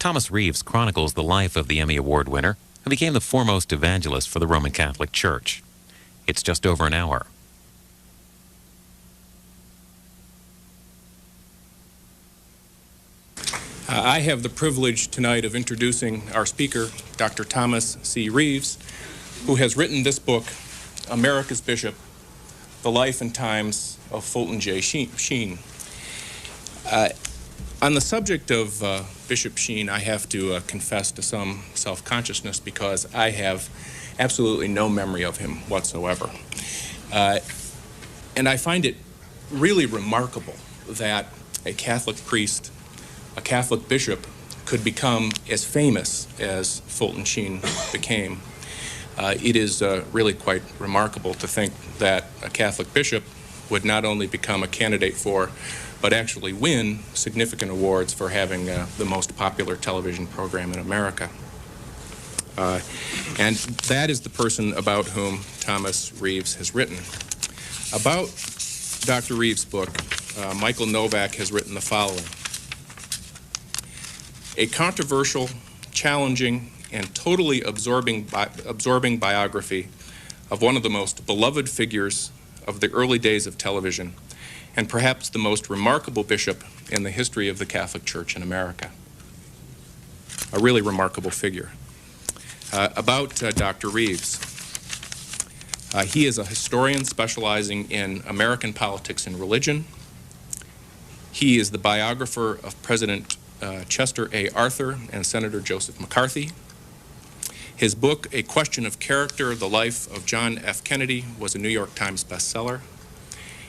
Thomas Reeves chronicles the life of the Emmy Award winner, who became the foremost evangelist for the Roman Catholic Church. It's just over an hour. I have the privilege tonight of introducing our speaker, Dr. Thomas C. Reeves, who has written this book, America's Bishop, The Life and Times of Fulton J. Sheen. On the subject of Bishop Sheen, I have to confess to some self-consciousness because I have absolutely no memory of him whatsoever. And I find it really remarkable that a Catholic priest, a Catholic bishop, could become as famous as Fulton Sheen became. It is really quite remarkable to think that a Catholic bishop would not only become a candidate for, but actually win significant awards for having the most popular television program in America. And that is the person about whom Thomas Reeves has written. About Dr. Reeves' book, Michael Novak has written the following: a controversial, challenging, and totally absorbing biography of one of the most beloved figures of the early days of television, and perhaps the most remarkable bishop in the history of the Catholic Church in America. A really remarkable figure. About Dr. Reeves. He is a historian specializing in American politics and religion. He is the biographer of President Chester A. Arthur and Senator Joseph McCarthy. His book, A Question of Character, The Life of John F. Kennedy, was a New York Times bestseller.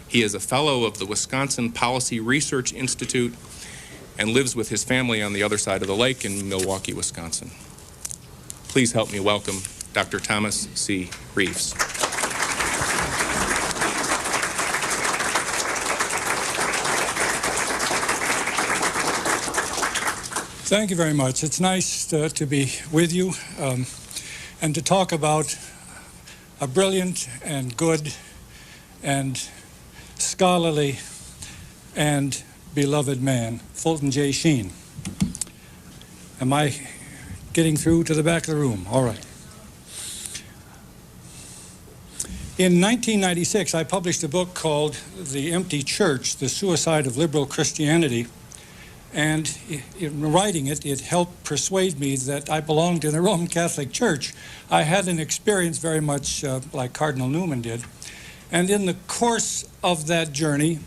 He is a fellow of the Wisconsin Policy Research Institute and lives with his family on the other side of the lake in Milwaukee, Wisconsin. Please help me welcome Dr. Thomas C. Reeves. Thank you very much. It's nice to be with you and to talk about a brilliant and good and scholarly and beloved man, Fulton J. Sheen. Am I getting through to the back of the room? All right. In 1996, I published a book called The Empty Church, The Suicide of Liberal Christianity. And in writing it, it helped persuade me that I belonged in the Roman Catholic Church. I had an experience very much like Cardinal Newman did. And in the course of that journey,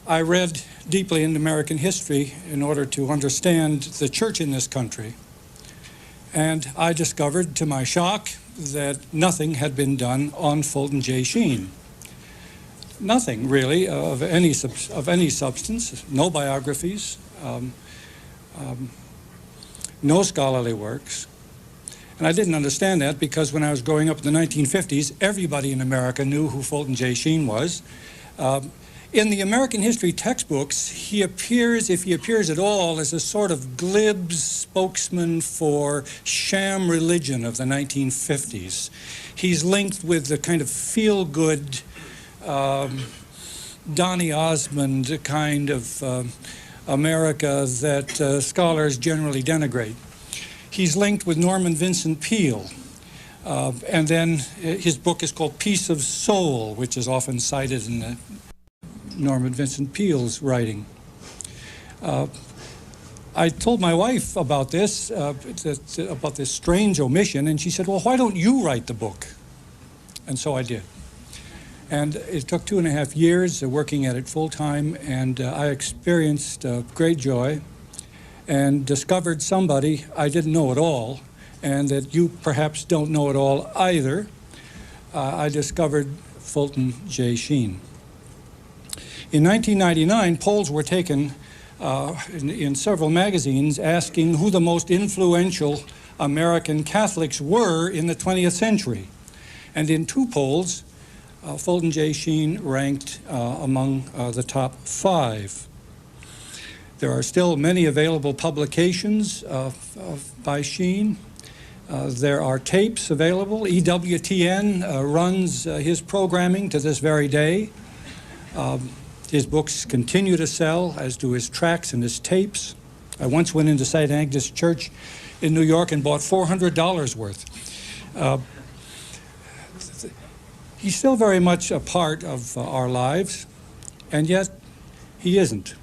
I read deeply into American history in order to understand the church in this country. And I discovered, to my shock, that nothing had been done on Fulton J. Sheen. Nothing, really, of any substance, no biographies, no scholarly works. And I didn't understand that because when I was growing up in the 1950s, everybody in America knew who Fulton J. Sheen was. In the American history textbooks, he appears, if he appears at all, as a sort of glib spokesman for sham religion of the 1950s. He's linked with the kind of feel-good Donny Osmond kind of America that scholars generally denigrate. He's linked with Norman Vincent Peale. And then his book is called Peace of Soul, which is often cited in Norman Vincent Peale's writing. I told my wife about this strange omission, and she said, well, why don't you write the book? And so I did. And it took 2.5 years working at it full-time, and I experienced great joy and discovered somebody I didn't know at all, and that you perhaps don't know at all either. I discovered Fulton J. Sheen. In 1999, polls were taken in several magazines asking who the most influential American Catholics were in the 20th century. And in 2 polls, Fulton J. Sheen ranked among the top 5. There are still many available publications by Sheen. There are tapes available. EWTN runs his programming to this very day. His books continue to sell, as do his tracts and his tapes. I once went into St. Agnes Church in New York and bought $400 worth. He's still very much a part of our lives, and yet he isn't.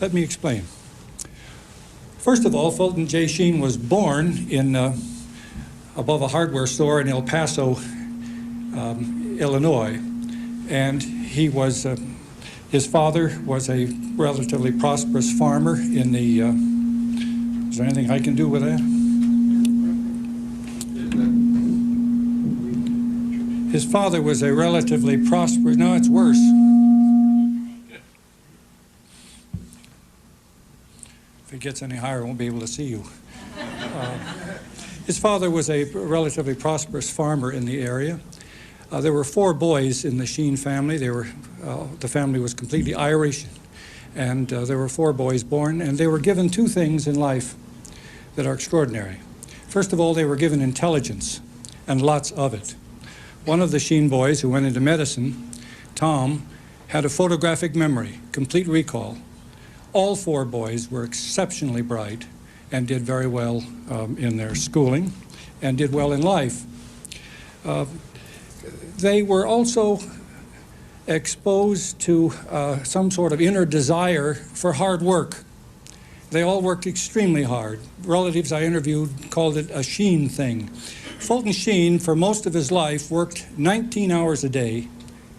Let me explain. First of all, Fulton J. Sheen was born in above a hardware store in El Paso, Illinois, and he was his father was a relatively prosperous farmer in the. Is there anything I can do with that? His father was a relatively prosperous. No, it's worse. If it gets any higher, I won't be able to see you. His father was a relatively prosperous farmer in the area. There were 4 boys in the Sheen family. The family was completely Irish, and there were 4 boys born, and they were given 2 things in life that are extraordinary. First of all, they were given intelligence, and lots of it. One of the Sheen boys who went into medicine, Tom, had a photographic memory, complete recall. All 4 boys were exceptionally bright and did very well in their schooling and did well in life. They were also exposed to some sort of inner desire for hard work. They all worked extremely hard. Relatives I interviewed called it a Sheen thing. Fulton Sheen, for most of his life, worked 19 hours a day,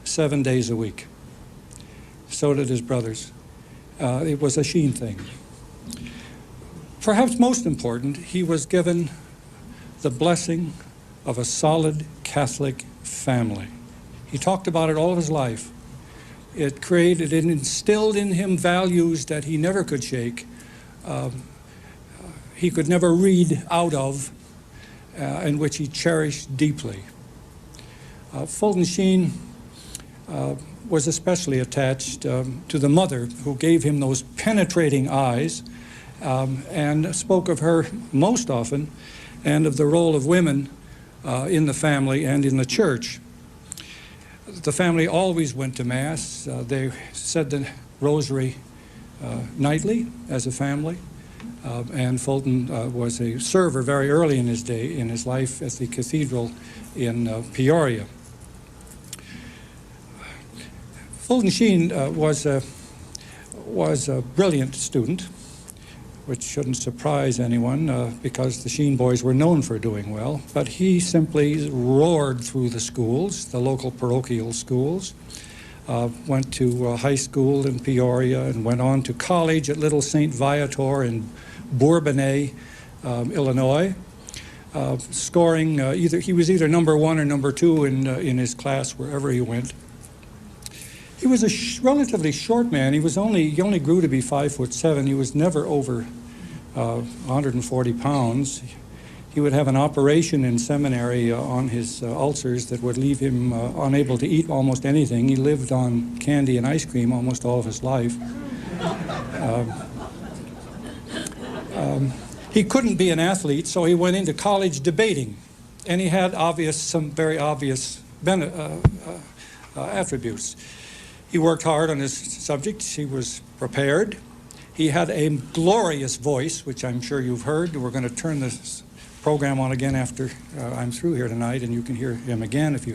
7 days a week. So did his brothers. It was a Sheen thing. Perhaps most important, he was given the blessing of a solid Catholic family. He talked about it all of his life. It created and instilled in him values that he never could shake. He could never read out of, and which he cherished deeply. Fulton Sheen was especially attached to the mother who gave him those penetrating eyes and spoke of her most often and of the role of women in the family and in the church. The family always went to Mass. They said the rosary nightly as a family. And Fulton was a server very early in his life at the cathedral in Peoria. Fulton Sheen was a brilliant student, which shouldn't surprise anyone because the Sheen boys were known for doing well. But he simply roared through the schools, the local parochial schools, went to high school in Peoria and went on to college at Little St. Viator in Bourbonnais, Illinois, scoring he was either number 1 or number 2 in his class wherever he went. He was a relatively short man. He only grew to be 5'7". He was never over 140 pounds. He would have an operation in seminary on his ulcers that would leave him unable to eat almost anything. He lived on candy and ice cream almost all of his life. He couldn't be an athlete, so he went into college debating, and he had some very obvious attributes. He worked hard on his subjects. He was prepared. He had a glorious voice, which I'm sure you've heard. We're going to turn this program on again after I'm through here tonight, and you can hear him again if you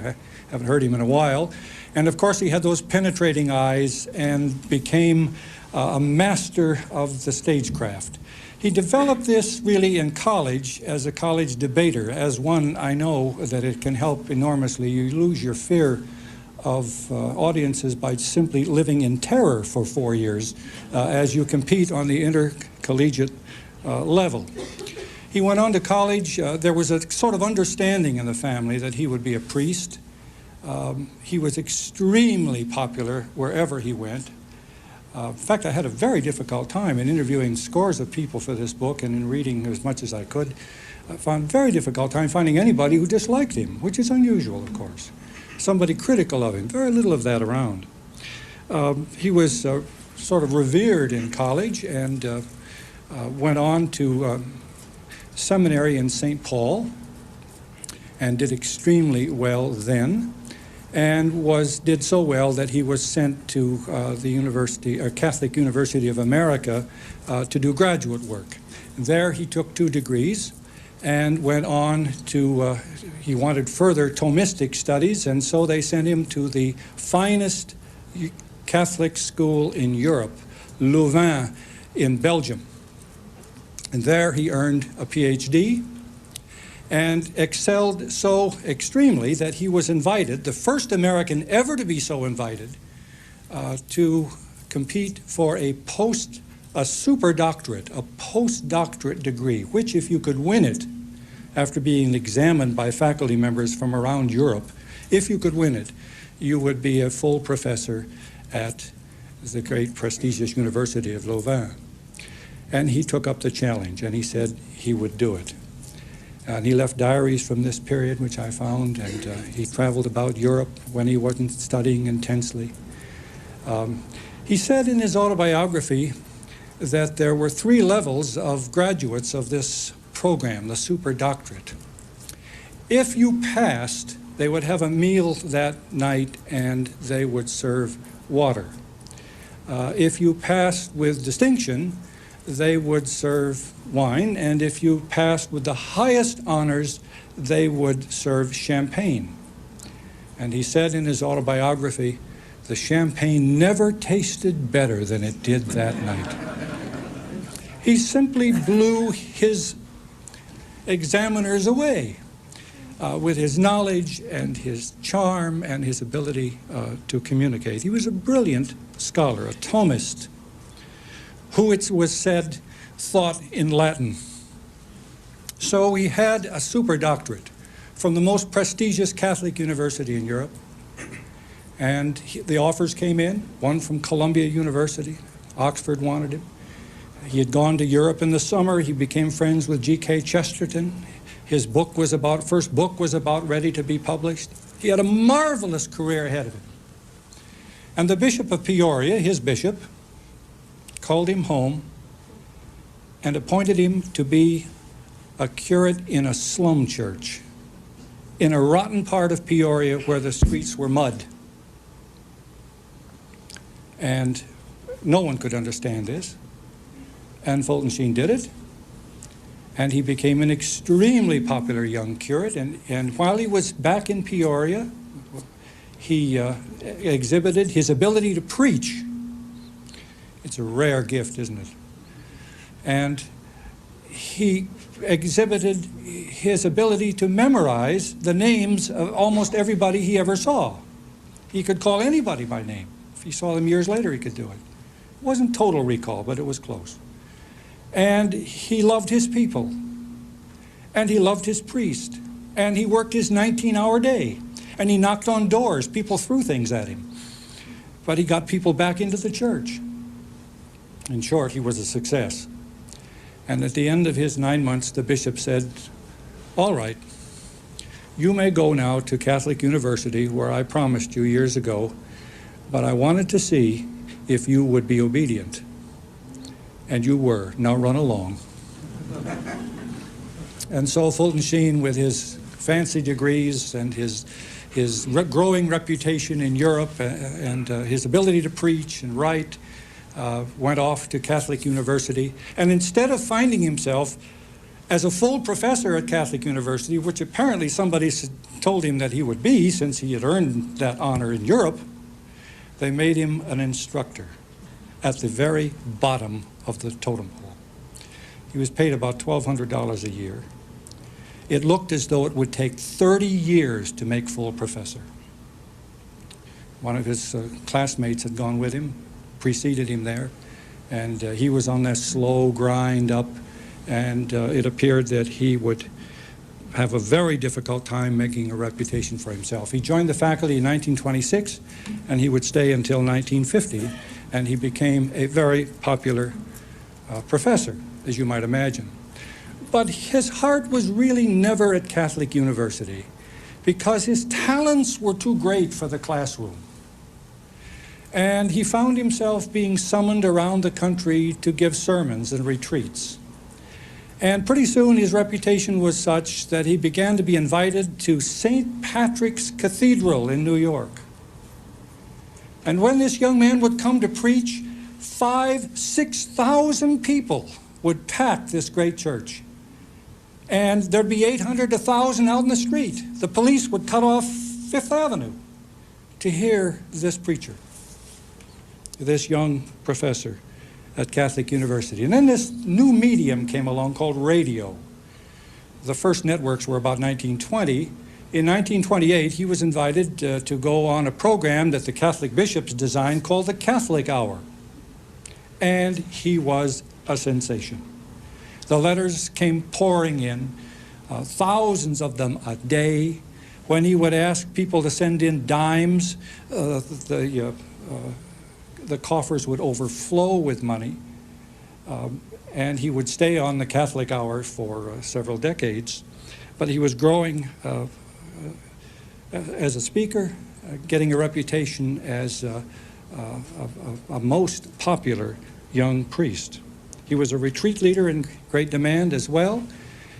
haven't heard him in a while. And of course, he had those penetrating eyes and became a master of the stagecraft. He developed this really in college as a college debater. As one, I know that it can help enormously. You lose your fear of audiences by simply living in terror for 4 years as you compete on the intercollegiate level. He went on to college. There was a sort of understanding in the family that he would be a priest. He was extremely popular wherever he went. In fact, I had a very difficult time in interviewing scores of people for this book and in reading as much as I could. I found a very difficult time finding anybody who disliked him, which is unusual, of course. Somebody critical of him, very little of that around. He was sort of revered in college and went on to seminary in St. Paul and did extremely well then. and did so well that he was sent to the Catholic University of America to do graduate work. There he took 2 degrees and went on to, he wanted further Thomistic studies, and so they sent him to the finest Catholic school in Europe, Louvain in Belgium. And there he earned a PhD and excelled so extremely that he was invited, the first American ever to be so invited, to compete for a superdoctorate, a postdoctorate degree, which if you could win it after being examined by faculty members from around Europe, if you could win it, you would be a full professor at the great prestigious University of Louvain. And he took up the challenge, and he said he would do it. And he left diaries from this period, which I found, and he traveled about Europe when he wasn't studying intensely. He said in his autobiography that there were 3 levels of graduates of this program, the superdoctorate. If you passed, they would have a meal that night and they would serve water. If you passed with distinction, they would serve wine, and if you passed with the highest honors, they would serve champagne. And he said in his autobiography, the champagne never tasted better than it did that night. He simply blew his examiners away with his knowledge and his charm and his ability to communicate. He was a brilliant scholar, a Thomist, who, it was said, thought in Latin. So he had a superdoctorate from the most prestigious Catholic university in Europe. And the offers came in, one from Columbia University. Oxford wanted him. He had gone to Europe in the summer. He became friends with G.K. Chesterton. His first book was about ready to be published. He had a marvelous career ahead of him. And the Bishop of Peoria, his bishop, called him home and appointed him to be a curate in a slum church in a rotten part of Peoria where the streets were mud. And no one could understand this. And Fulton Sheen did it. And he became an extremely popular young curate. And while he was back in Peoria, he exhibited his ability to preach. It's a rare gift, isn't it? And he exhibited his ability to memorize the names of almost everybody he ever saw. He could call anybody by name. If he saw them years later, he could do it. It wasn't total recall, but it was close. And he loved his people. And he loved his priest. And he worked his 19-hour day. And he knocked on doors. People threw things at him. But he got people back into the church. In short, he was a success. And at the end of his 9 months, the bishop said, all right, you may go now to Catholic University, where I promised you years ago, but I wanted to see if you would be obedient. And you were. Now run along. And so Fulton Sheen, with his fancy degrees and his growing reputation in Europe and his ability to preach and write, went off to Catholic University. And instead of finding himself as a full professor at Catholic University, which apparently somebody told him that he would be since he had earned that honor in Europe, they made him an instructor at the very bottom of the totem pole. He was paid about $1,200 a year. It looked as though it would take 30 years to make full professor. One of his classmates had gone with him, preceded him there, and he was on that slow grind up, and it appeared that he would have a very difficult time making a reputation for himself. He joined the faculty in 1926, and he would stay until 1950, and he became a very popular professor, as you might imagine. But his heart was really never at Catholic University because his talents were too great for the classroom. And he found himself being summoned around the country to give sermons and retreats. And pretty soon his reputation was such that he began to be invited to St. Patrick's Cathedral in New York. And when this young man would come to preach, 6,000 people would pack this great church. And there'd be 800 to 1,000 out in the street. The police would cut off Fifth Avenue to hear this preacher, this young professor at Catholic University. And then this new medium came along called radio. The first networks were about 1920. In 1928, he was invited to go on a program that the Catholic bishops designed called the Catholic Hour. And he was a sensation. The letters came pouring in, thousands of them a day. When he would ask people to send in dimes, the coffers would overflow with money. And he would stay on the Catholic Hour for several decades. But he was growing as a speaker, getting a reputation as a most popular young priest. He was a retreat leader in great demand as well.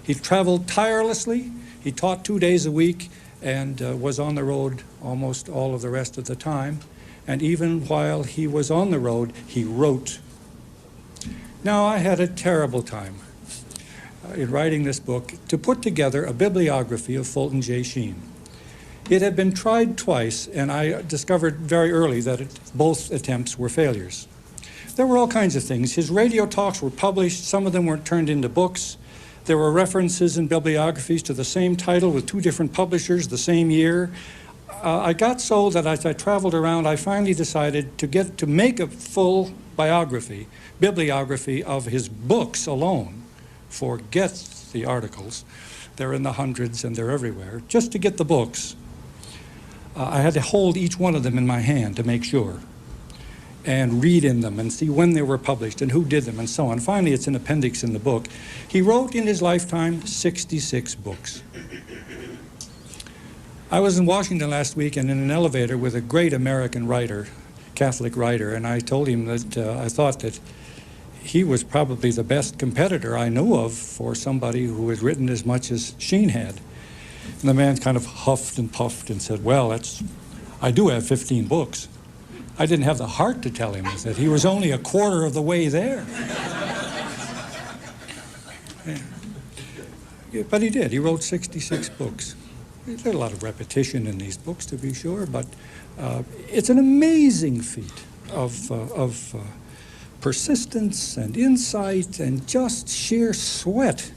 He traveled tirelessly. He taught 2 days a week and was on the road almost all of the rest of the time. And even while he was on the road, he wrote. Now, I had a terrible time in writing this book to put together a bibliography of Fulton J. Sheen. It had been tried twice, and I discovered very early that both attempts were failures. There were all kinds of things. His radio talks were published. Some of them weren't turned into books. There were references in bibliographies to the same title with 2 different publishers the same year. I got so that as I traveled around, I finally decided to make a full bibliography of his books alone. Forget the articles. They're in the hundreds and they're everywhere. Just to get the books, I had to hold each one of them in my hand to make sure, and read in them and see when they were published and who did them and so on. Finally, it's an appendix in the book. He wrote in his lifetime 66 books. I was in Washington last week and in an elevator with a great American writer, Catholic writer, and I told him that I thought that he was probably the best competitor I knew of for somebody who had written as much as Sheen had. And the man kind of huffed and puffed and said, well, I do have 15 books. I didn't have the heart to tell him that he was only a quarter of the way there. Yeah, but he did. He wrote 66 books. There's a lot of repetition in these books, to be sure, but it's an amazing feat of persistence and insight and just sheer sweat.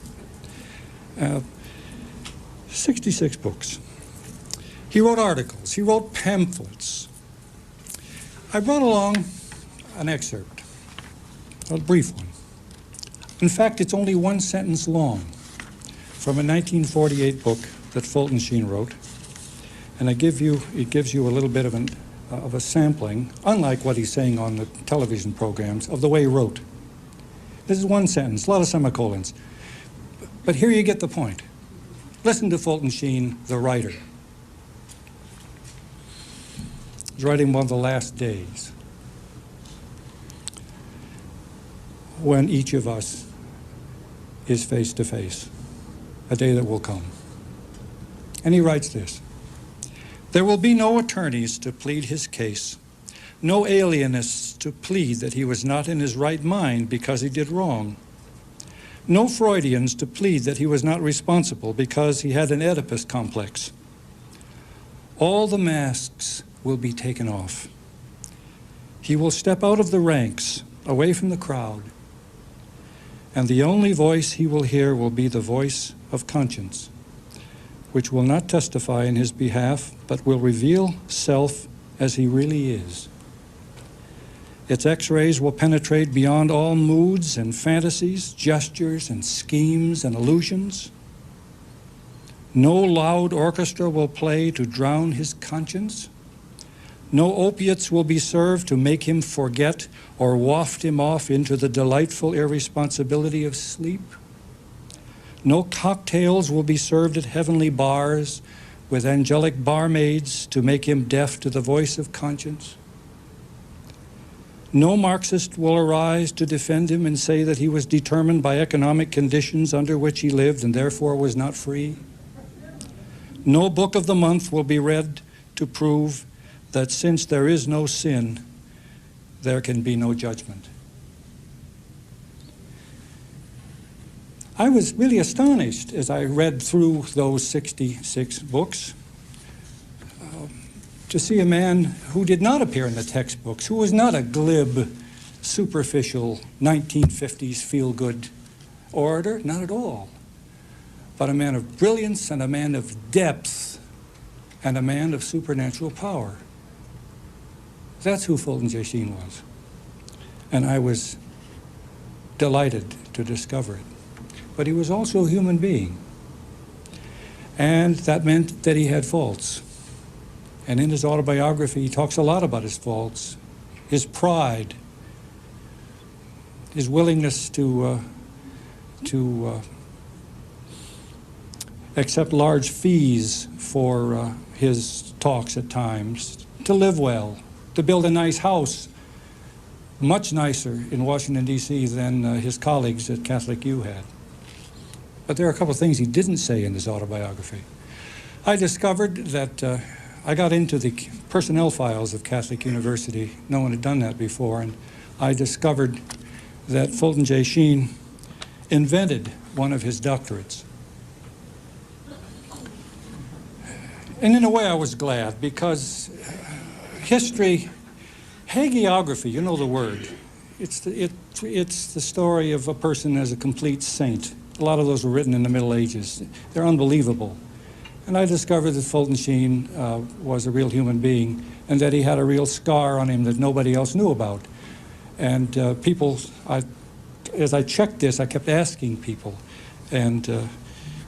66 books. He wrote articles. He wrote pamphlets. I brought along an excerpt, a brief one. In fact, it's only 1 sentence long from a 1948 book that Fulton Sheen wrote, and it gives you a little bit of a sampling, unlike what he's saying on the television programs, of the way he wrote. This is 1 sentence, a lot of semicolons, but here you get the point. Listen to Fulton Sheen, the writer. He's writing one of the last days when each of us is face to face, a day that will come. And he writes this: there will be no attorneys to plead his case, no alienists to plead that he was not in his right mind because he did wrong, no Freudians to plead that he was not responsible because he had an Oedipus complex. All the masks will be taken off. He will step out of the ranks, away from the crowd, and the only voice he will hear will be the voice of conscience, which will not testify in his behalf, but will reveal self as he really is. Its X-rays will penetrate beyond all moods and fantasies, gestures and schemes and illusions. No loud orchestra will play to drown his conscience. No opiates will be served to make him forget or waft him off into the delightful irresponsibility of sleep. No cocktails will be served at heavenly bars with angelic barmaids to make him deaf to the voice of conscience. No Marxist will arise to defend him and say that he was determined by economic conditions under which he lived and therefore was not free. No book of the month will be read to prove that since there is no sin, there can be no judgment. I was really astonished as I read through those 66 books to see a man who did not appear in the textbooks, who was not a glib, superficial 1950s feel-good orator, not at all, but a man of brilliance and a man of depth and a man of supernatural power. That's who Fulton J. Sheen was. And I was delighted to discover it. But he was also a human being. And that meant that he had faults. And in his autobiography, he talks a lot about his faults, his pride, his willingness to accept large fees for his talks at times, to live well, to build a nice house, much nicer in Washington, D.C. than his colleagues at Catholic U had. But there are a couple of things he didn't say in his autobiography. I discovered that I got into the personnel files of Catholic University. No one had done that before, and I discovered that Fulton J. Sheen invented one of his doctorates. And in a way I was glad, because history, hagiography, you know the word, it's the story of a person as a complete saint. A lot of those were written in the Middle Ages. They're unbelievable. And I discovered that Fulton Sheen was a real human being and that he had a real scar on him that nobody else knew about. And people, as I checked this, I kept asking people, and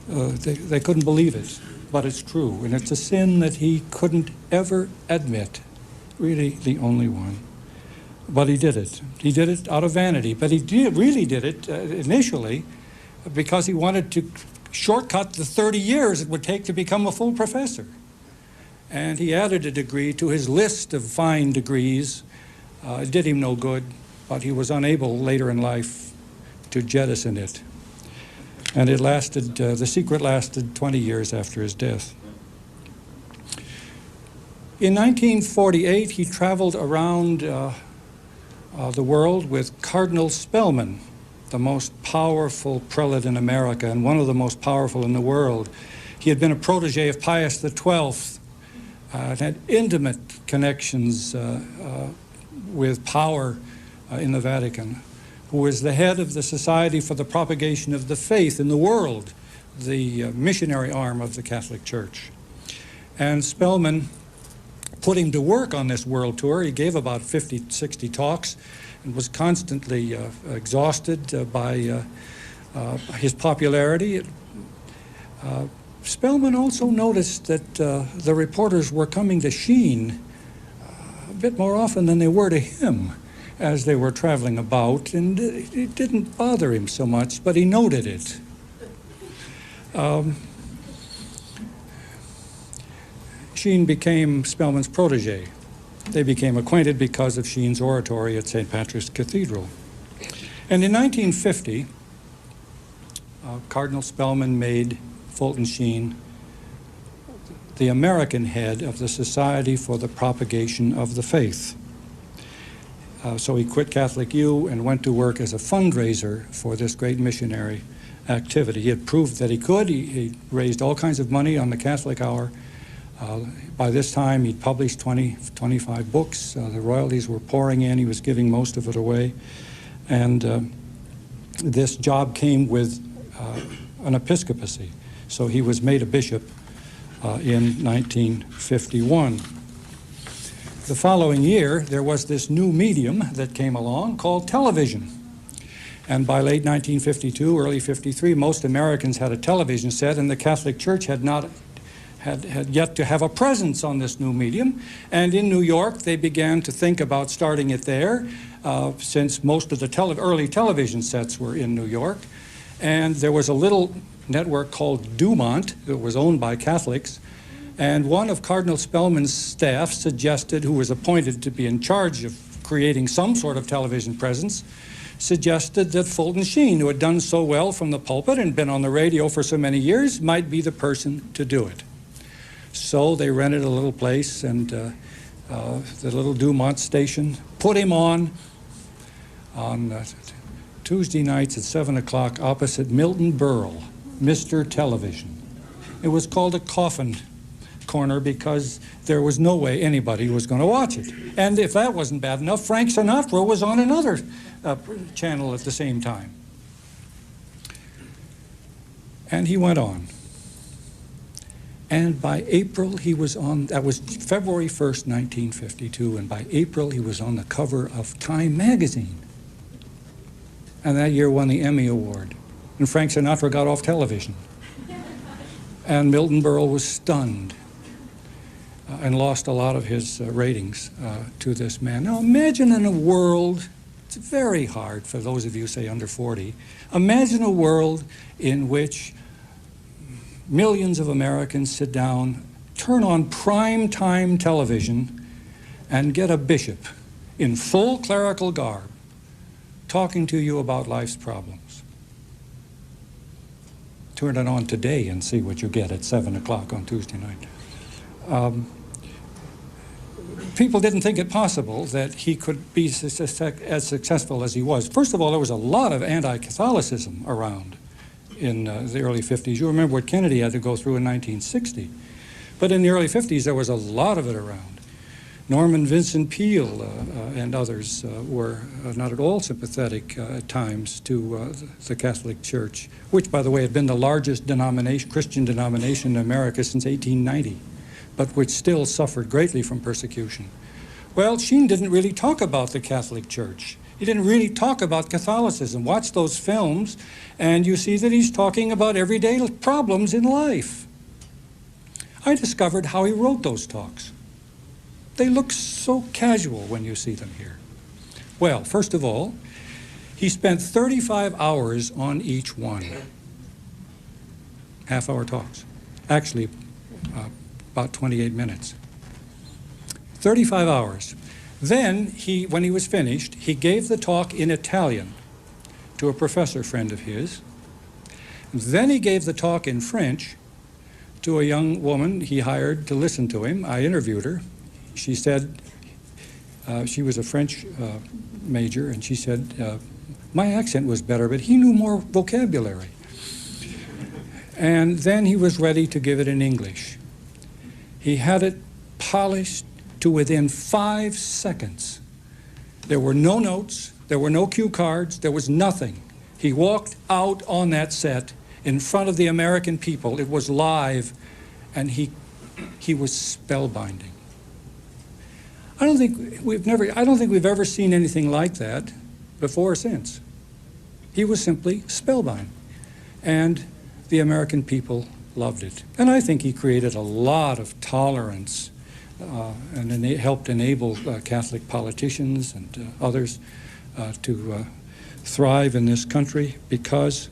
they couldn't believe it. But it's true, and it's a sin that he couldn't ever admit, really the only one. But he did it. He did it out of vanity, but he really did it initially because he wanted to shortcut the 30 years it would take to become a full professor. And he added a degree to his list of fine degrees. It did him no good, but he was unable later in life to jettison it. And it lasted, the secret lasted 20 years after his death. In 1948, he traveled around the world with Cardinal Spellman, the most powerful prelate in America and one of the most powerful in the world. He had been a protege of Pius XII, had intimate connections with power in the Vatican, who was the head of the Society for the Propagation of the Faith in the world, the missionary arm of the Catholic Church. And Spellman put him to work on this world tour. He gave about 50, 60 talks and was constantly exhausted by his popularity. Spellman also noticed that the reporters were coming to Sheen a bit more often than they were to him as they were traveling about, and it didn't bother him so much, but he noted it. Sheen became Spellman's protege. They became acquainted because of Sheen's oratory at St. Patrick's Cathedral. And in 1950, Cardinal Spellman made Fulton Sheen the American head of the Society for the Propagation of the Faith. So he quit Catholic U and went to work as a fundraiser for this great missionary activity. He had proved that he could. He raised all kinds of money on the Catholic Hour. By this time, he'd published 25 books. The royalties were pouring in. He was giving most of it away. And this job came with an episcopacy. So he was made a bishop in 1951. The following year, there was this new medium that came along called television. And by late 1952, early 53, most Americans had a television set, and the Catholic Church had yet to have a presence on this new medium. And in New York, they began to think about starting it there, since most of the early television sets were in New York. And there was a little network called Dumont that was owned by Catholics. And one of Cardinal Spellman's staff suggested, who was appointed to be in charge of creating some sort of television presence, suggested that Fulton Sheen, who had done so well from the pulpit and been on the radio for so many years, might be the person to do it. So they rented a little place, and the little Dumont station put him on Tuesday nights at 7 o'clock opposite Milton Berle, Mr. Television. It was called a coffin corner because there was no way anybody was going to watch it. And if that wasn't bad enough, Frank Sinatra was on another channel at the same time. And he went on. And by April he was on, that was February 1st, 1952, and by April he was on the cover of Time magazine. And that year won the Emmy Award. And Frank Sinatra got off television. And Milton Berle was stunned and lost a lot of his ratings to this man. Now imagine in a world, it's very hard for those of you, say, under 40, imagine a world in which millions of Americans sit down, turn on prime time television, and get a bishop in full clerical garb talking to you about life's problems. Turn it on today and see what you get at 7 o'clock on Tuesday night. People didn't think it possible that he could be as successful as he was. First of all, there was a lot of anti-Catholicism around in the early 50s. You remember what Kennedy had to go through in 1960. But in the early 50s, there was a lot of it around. Norman Vincent Peale and others were not at all sympathetic at times to the Catholic Church, which, by the way, had been the largest Christian denomination in America since 1890, but which still suffered greatly from persecution. Well, Sheen didn't really talk about the Catholic Church. He didn't really talk about Catholicism. Watch those films, and you see that he's talking about everyday problems in life. I discovered how he wrote those talks. They look so casual when you see them here. Well, first of all, he spent 35 hours on each one. Half-hour talks. Actually, about 28 minutes. 35 hours. Then, when he was finished, he gave the talk in Italian to a professor friend of his. Then he gave the talk in French to a young woman he hired to listen to him. I interviewed her. She said, she was a French major, and she said, my accent was better, but he knew more vocabulary. And then he was ready to give it in English. He had it polished to within 5 seconds. There were no notes, there were no cue cards, there was nothing. He walked out on that set in front of the American people. It was live, and he was spellbinding. I don't think we've ever seen anything like that before or since. He was simply spellbound, and the American people loved it. And I think he created a lot of tolerance and helped enable Catholic politicians and others to thrive in this country because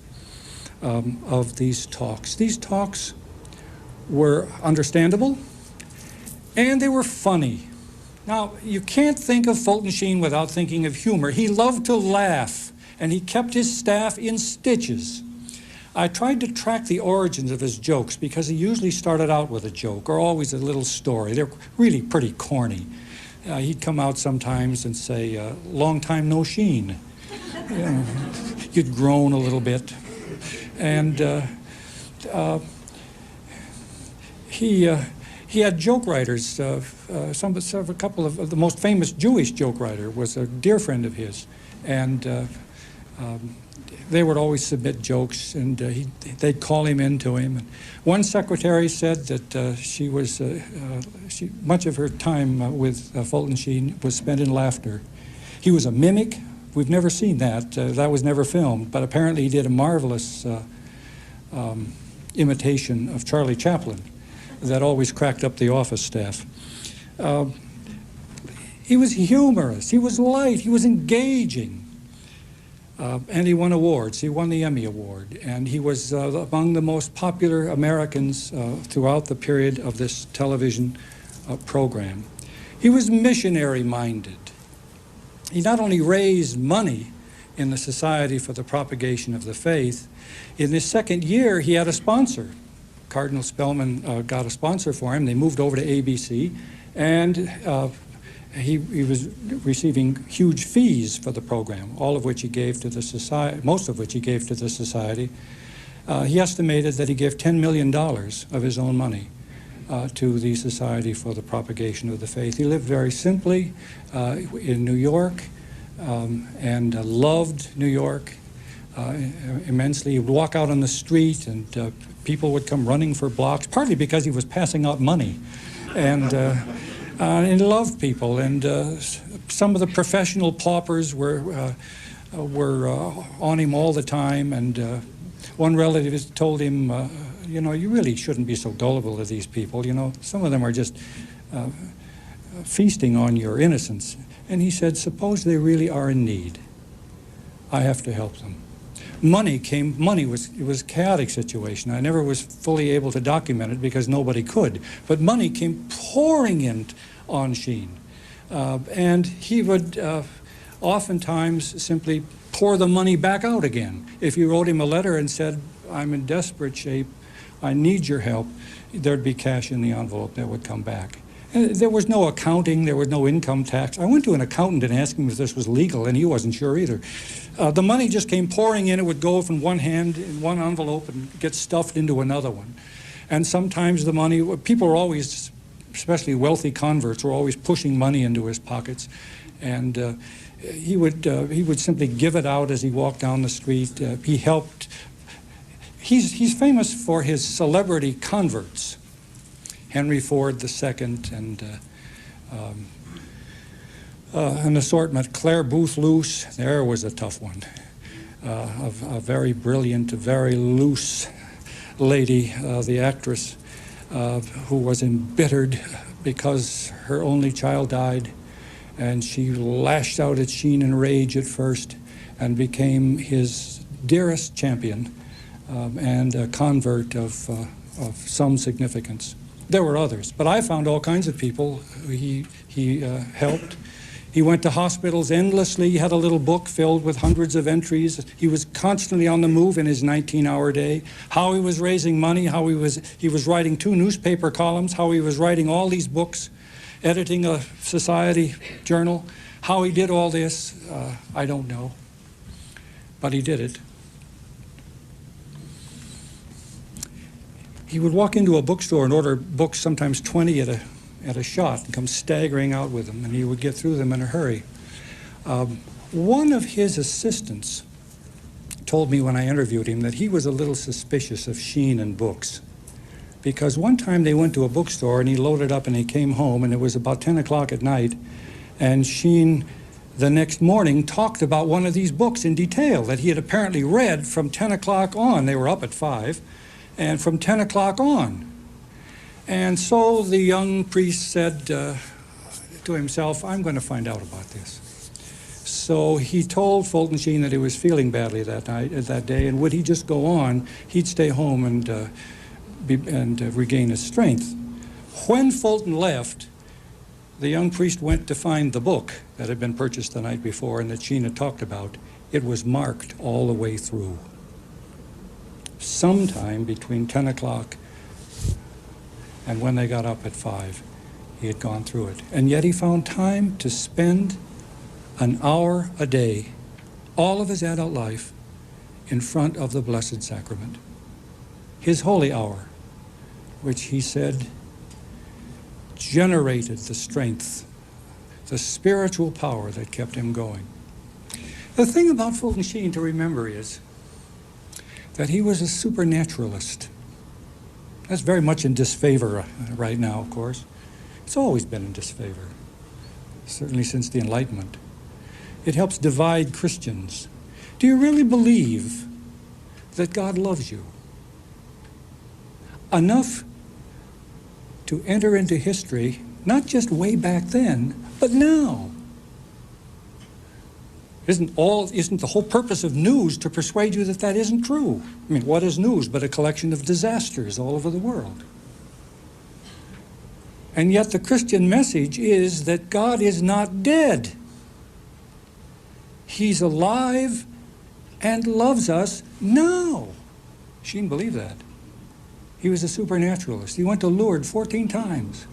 of these talks. These talks were understandable, and they were funny. Now, you can't think of Fulton Sheen without thinking of humor. He loved to laugh, and he kept his staff in stitches. I tried to track the origins of his jokes because he usually started out with a joke or always a little story. They're really pretty corny. He'd come out sometimes and say, long time no Sheen. You know, you'd groan a little bit. And he had joke writers. A couple of the most famous Jewish joke writer was a dear friend of his, and they would always submit jokes, and they'd call him into him. And one secretary said that much of her time with Fulton Sheen was spent in laughter. He was a mimic. We've never seen that. That was never filmed, but apparently he did a marvelous imitation of Charlie Chaplin that always cracked up the office staff. He was humorous, he was light, he was engaging, and he won awards. He won the Emmy Award, and he was among the most popular Americans throughout the period of this television program. He was missionary-minded. he not only raised money in the Society for the Propagation of the Faith, in his second year he had a sponsor. Cardinal Spellman got a sponsor for him. They moved over to ABC, and he was receiving huge fees for the program, all of which he gave to the society, most of which he gave to the society. He estimated that he gave $10 million of his own money to the Society for the Propagation of the Faith. He lived very simply in New York and loved New York immensely. He would walk out on the street and people would come running for blocks, partly because he was passing out money. And he loved people. And some of the professional paupers were on him all the time. And one relative told him, you know, you really shouldn't be so gullible to these people. You know, some of them are just feasting on your innocence. And he said, suppose they really are in need. I have to help them. It was a chaotic situation. I never was fully able to document it because nobody could. But money came pouring in on Sheen. And he would oftentimes simply pour the money back out again. If you wrote him a letter and said, I'm in desperate shape, I need your help, there'd be cash in the envelope that would come back. And there was no accounting, there was no income tax. I went to an accountant and asked him if this was legal, and he wasn't sure either. The money just came pouring in. It would go from one hand in one envelope and get stuffed into another one. And sometimes the money, people were always, especially wealthy converts, were always pushing money into his pockets. And he would simply give it out as he walked down the street. He helped. He's famous for his celebrity converts. Henry Ford II and an assortment. Claire Booth Luce, there was a tough one. A very brilliant, very loose lady, the actress, who was embittered because her only child died, and she lashed out at Sheen in rage at first and became his dearest champion and a convert of some significance. There were others, but I found all kinds of people he helped. He went to hospitals endlessly. He had a little book filled with hundreds of entries. He was constantly on the move in his 19-hour day. How he was raising money, how he was writing 2 newspaper columns, how he was writing all these books, editing a society journal. How he did all this, I don't know, but he did it. He would walk into a bookstore and order books, sometimes 20 at a shot, and come staggering out with them, and he would get through them in a hurry. One of his assistants told me when I interviewed him that he was a little suspicious of Sheen and books, because one time they went to a bookstore and he loaded up and he came home, and it was about 10 o'clock at night, and Sheen the next morning talked about one of these books in detail that he had apparently read from 10 o'clock on. They were up at 5. And from 10 o'clock on. And so the young priest said to himself, I'm going to find out about this. So he told Fulton Sheen that he was feeling badly that day, and would he just go on, he'd stay home and regain his strength. When Fulton left, the young priest went to find the book that had been purchased the night before and that Sheen had talked about. It was marked all the way through. Sometime between 10 o'clock and when they got up at 5, he had gone through it. And yet he found time to spend an hour a day, all of his adult life, in front of the Blessed Sacrament. His holy hour, which he said generated the strength, the spiritual power that kept him going. The thing about Fulton Sheen to remember is that he was a supernaturalist. That's very much in disfavor right now, of course. It's always been in disfavor, certainly since the Enlightenment. It helps divide Christians. Do you really believe that God loves you enough to enter into history, not just way back then, but now? Isn't the whole purpose of news to persuade you that that isn't true? I mean, what is news but a collection of disasters all over the world? And yet the Christian message is that God is not dead. He's alive and loves us now. Sheen believed that. He was a supernaturalist. He went to Lourdes 14 times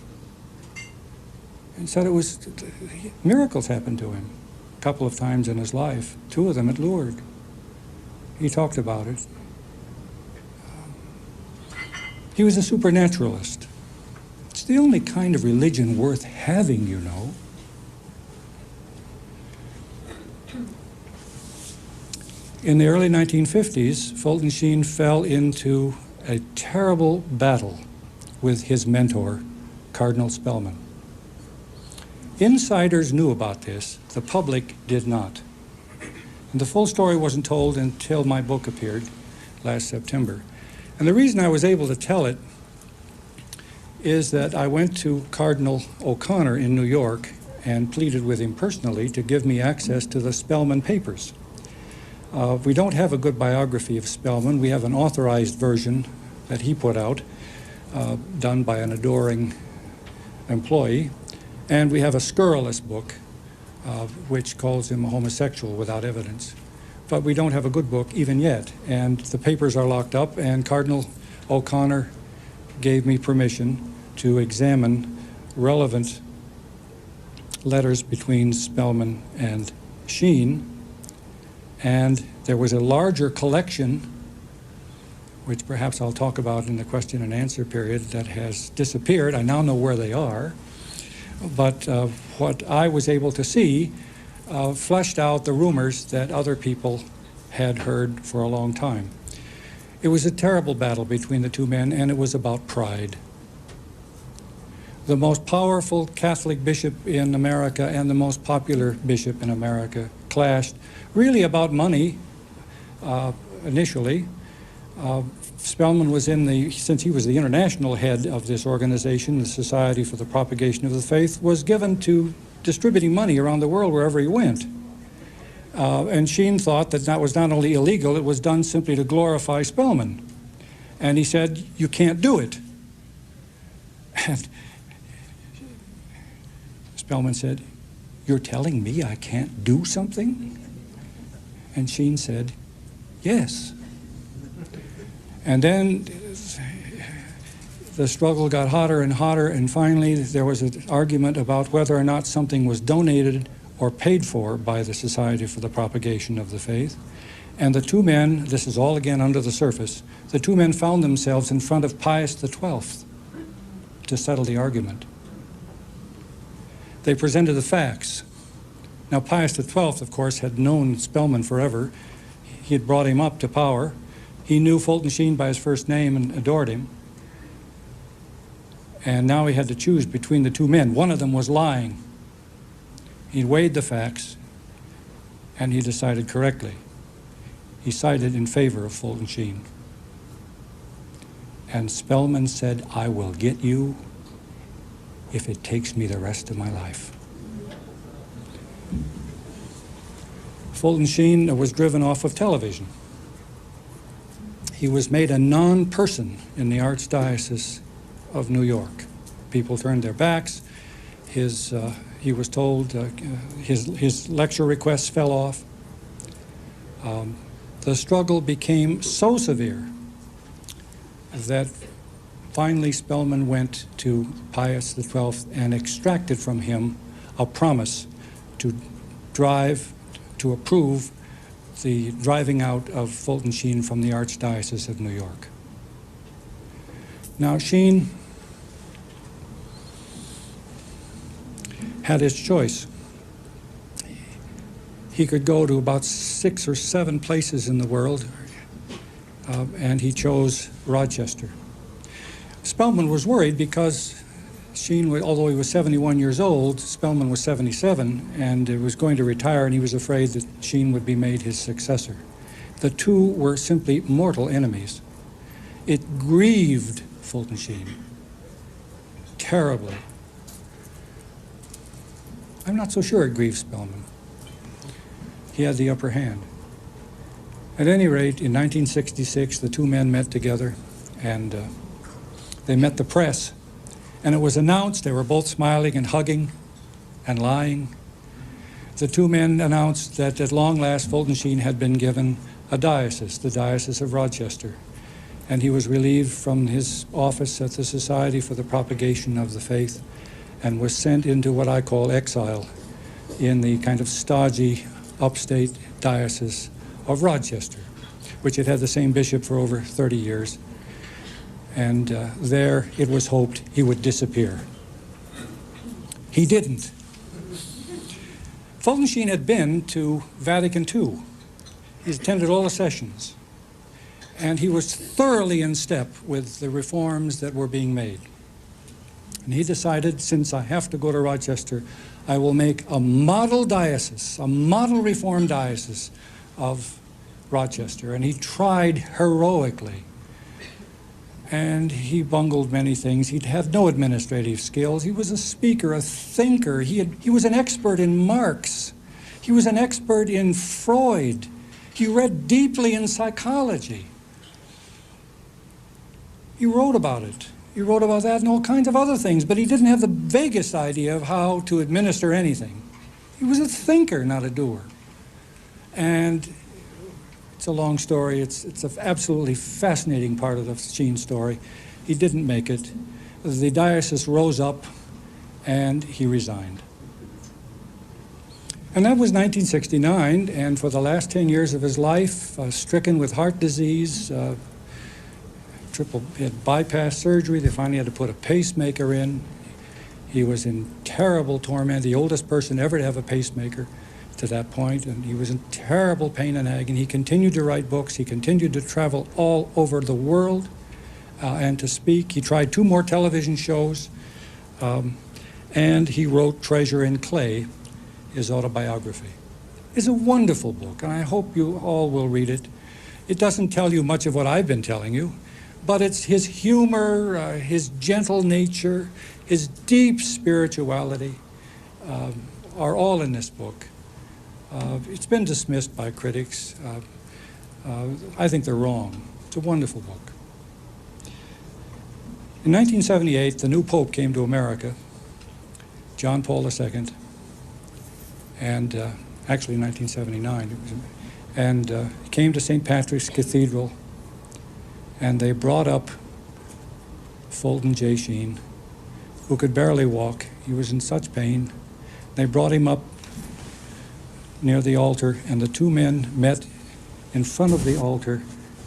and said it was miracles happened to him a couple of times in his life, 2 of them at Lourdes. He talked about it. He was a supernaturalist. It's the only kind of religion worth having, you know. In the early 1950s, Fulton Sheen fell into a terrible battle with his mentor, Cardinal Spellman. Insiders knew about this, the public did not. And the full story wasn't told until my book appeared last September. And the reason I was able to tell it is that I went to Cardinal O'Connor in New York and pleaded with him personally to give me access to the Spellman papers. We don't have a good biography of Spellman. We have an authorized version that he put out, done by an adoring employee. And we have a scurrilous book, which calls him a homosexual without evidence. But we don't have a good book even yet. And the papers are locked up, and Cardinal O'Connor gave me permission to examine relevant letters between Spellman and Sheen. And there was a larger collection, which perhaps I'll talk about in the question and answer period, that has disappeared. I now know where they are. But what I was able to see fleshed out the rumors that other people had heard for a long time. It was a terrible battle between the 2 men, and it was about pride. The most powerful Catholic bishop in America and the most popular bishop in America clashed, really about money initially. Spellman was since he was the international head of this organization, the Society for the Propagation of the Faith, was given to distributing money around the world wherever he went. And Sheen thought that was not only illegal, it was done simply to glorify Spellman. And he said, you can't do it. And Spellman said, you're telling me I can't do something? And Sheen said, yes. And then the struggle got hotter and hotter, and finally there was an argument about whether or not something was donated or paid for by the Society for the Propagation of the Faith. And the 2 men, this is all again under the surface, the 2 men found themselves in front of Pius XII to settle the argument. They presented the facts. Now, Pius XII, of course, had known Spellman forever. He had brought him up to power. He knew Fulton Sheen by his first name and adored him. And now he had to choose between the 2 men. One of them was lying. He weighed the facts, and he decided correctly. He sided in favor of Fulton Sheen. And Spellman said, I will get you if it takes me the rest of my life. Fulton Sheen was driven off of television. He was made a non-person in the Archdiocese of New York. People turned their backs. He was told his lecture requests fell off. The struggle became so severe that finally Spellman went to Pius XII and extracted from him a promise to approve the driving out of Fulton Sheen from the Archdiocese of New York. Now, Sheen had his choice. He could go to about 6 or 7 places in the world, and he chose Rochester. Spellman was worried because Sheen, although he was 71 years old, Spellman was 77, and was going to retire, and he was afraid that Sheen would be made his successor. The 2 were simply mortal enemies. It grieved Fulton Sheen terribly. I'm not so sure it grieved Spellman. He had the upper hand. At any rate, in 1966, the 2 men met together, and they met the press. And it was announced, they were both smiling and hugging and lying. the two men announced that at long last Fulton Sheen had been given a diocese, the Diocese of Rochester, and he was relieved from his office at the Society for the Propagation of the Faith and was sent into what I call exile in the kind of stodgy upstate Diocese of Rochester, which had had the same bishop for over 30 years. And there it was hoped he would disappear. He didn't. Fulton Sheen had been to Vatican II. He attended all the sessions. And he was thoroughly in step with the reforms that were being made. And he decided, since I have to go to Rochester, I will make a model diocese, a model reform diocese of Rochester. And he tried heroically. And he bungled many things. He'd have no administrative skills. He was a speaker, a thinker. He was an expert in Marx. He was an expert in Freud. He read deeply in psychology. He wrote about it. He wrote about that and all kinds of other things, but he didn't have the vaguest idea of how to administer anything. He was a thinker, not a doer. And it's a long story. It's an absolutely fascinating part of the Sheen story. He didn't make it. The diocese rose up, and he resigned. And that was 1969, and for the last 10 years of his life, stricken with heart disease, he had bypass surgery. They finally had to put a pacemaker in. He was in terrible torment, the oldest person ever to have a pacemaker to that point, and he was in terrible pain and agony. He continued to write books. He continued to travel all over the world and to speak. He tried 2 more television shows, and he wrote Treasure in Clay, his autobiography. It's a wonderful book, and I hope you all will read it. It doesn't tell you much of what I've been telling you, but it's his humor, his gentle nature, his deep spirituality are all in this book. It's been dismissed by critics. I think they're wrong. It's a wonderful book. In 1978, the new Pope came to America, John Paul II, and actually 1979, and came to St. Patrick's Cathedral, and they brought up Fulton J. Sheen, who could barely walk. He was in such pain. They brought him up near the altar, and the two men met in front of the altar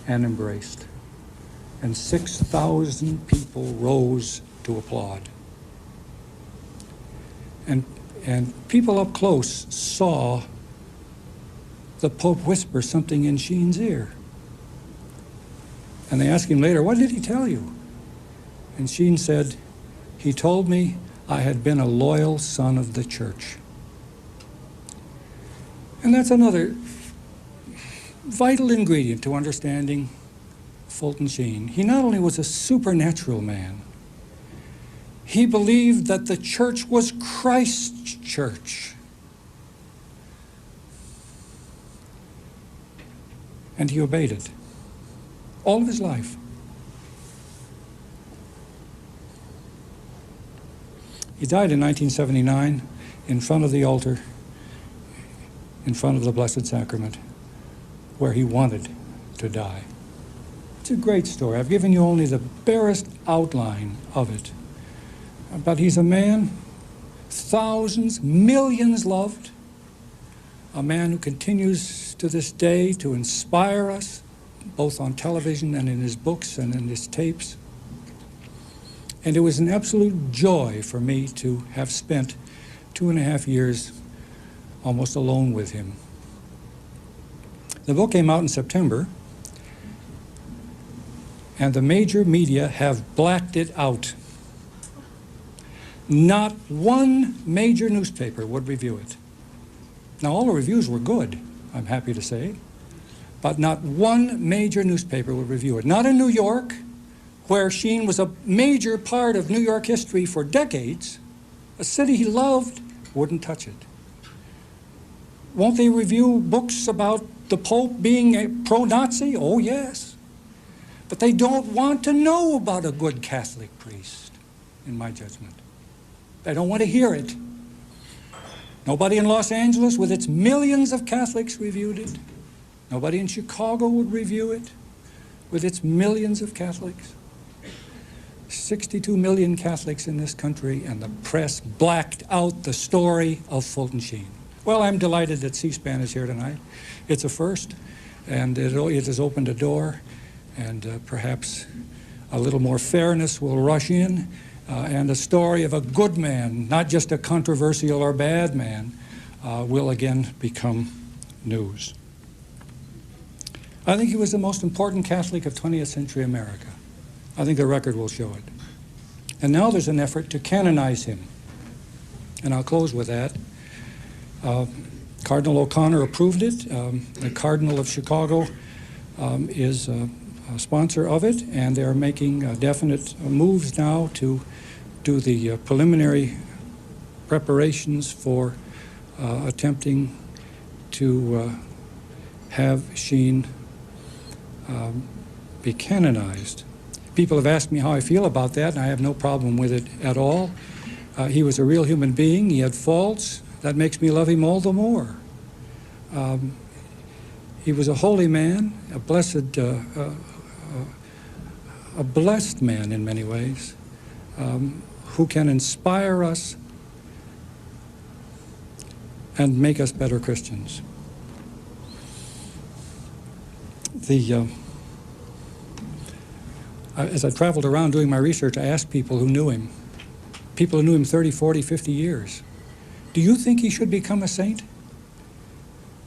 and embraced. And 6,000 people rose to applaud. And people up close saw the Pope whisper something in Sheen's ear. And they asked him later, "What did he tell you?" And Sheen said, "He told me I had been a loyal son of the church." And that's another vital ingredient to understanding Fulton Sheen. He not only was a supernatural man, he believed that the church was Christ's church. And he obeyed it all of his life. He died in 1979 in front of the altar, in front of the Blessed Sacrament, where he wanted to die. It's a great story. I've given you only the barest outline of it. But he's a man thousands, millions loved, a man who continues to this day to inspire us, both on television and in his books and in his tapes. And it was an absolute joy for me to have spent 2.5 years almost alone with him. The book came out in September, and the major media have blacked it out. Not one major newspaper would review it. Now, all the reviews were good, I'm happy to say, but not one major newspaper would review it. Not in New York, where Sheen was a major part of New York history for decades. A city he loved, wouldn't touch it. Won't they review books about the Pope being a pro-Nazi? Oh, yes. But they don't want to know about a good Catholic priest, in my judgment. They don't want to hear it. Nobody in Los Angeles, with its millions of Catholics, reviewed it. Nobody in Chicago would review it, with its millions of Catholics. 62 million Catholics in this country, and the press blacked out the story of Fulton Sheen. Well, I'm delighted that C-SPAN is here tonight. It's a first, and it has opened a door, and perhaps a little more fairness will rush in, and a story of a good man, not just a controversial or bad man, will again become news. I think he was the most important Catholic of 20th century America. I think the record will show it. And now there's an effort to canonize him. And I'll close with that. Cardinal O'Connor approved it. The Cardinal of Chicago is a sponsor of it, and they're making definite moves now to do the preliminary preparations for attempting to have Sheen be canonized. People have asked me how I feel about that, and I have no problem with it at all. He was a real human being. He had faults. That makes me love him all the more. He was a holy man, a blessed man in many ways, who can inspire us and make us better Christians. As I traveled around doing my research, I asked people who knew him 30, 40, 50 years, do you think he should become a saint?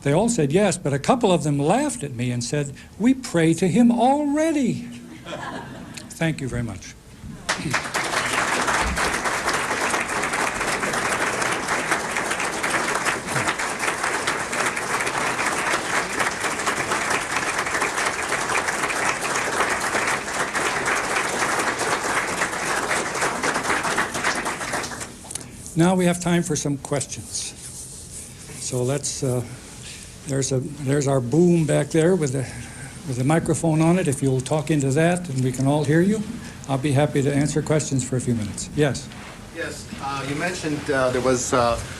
They all said yes, but a couple of them laughed at me and said, we pray to him already. Thank you very much. Now we have time for some questions. So let's, there's our boom back there with the microphone on it. If you'll talk into that and we can all hear you, I'll be happy to answer questions for a few minutes. Yes? Yes, you mentioned there was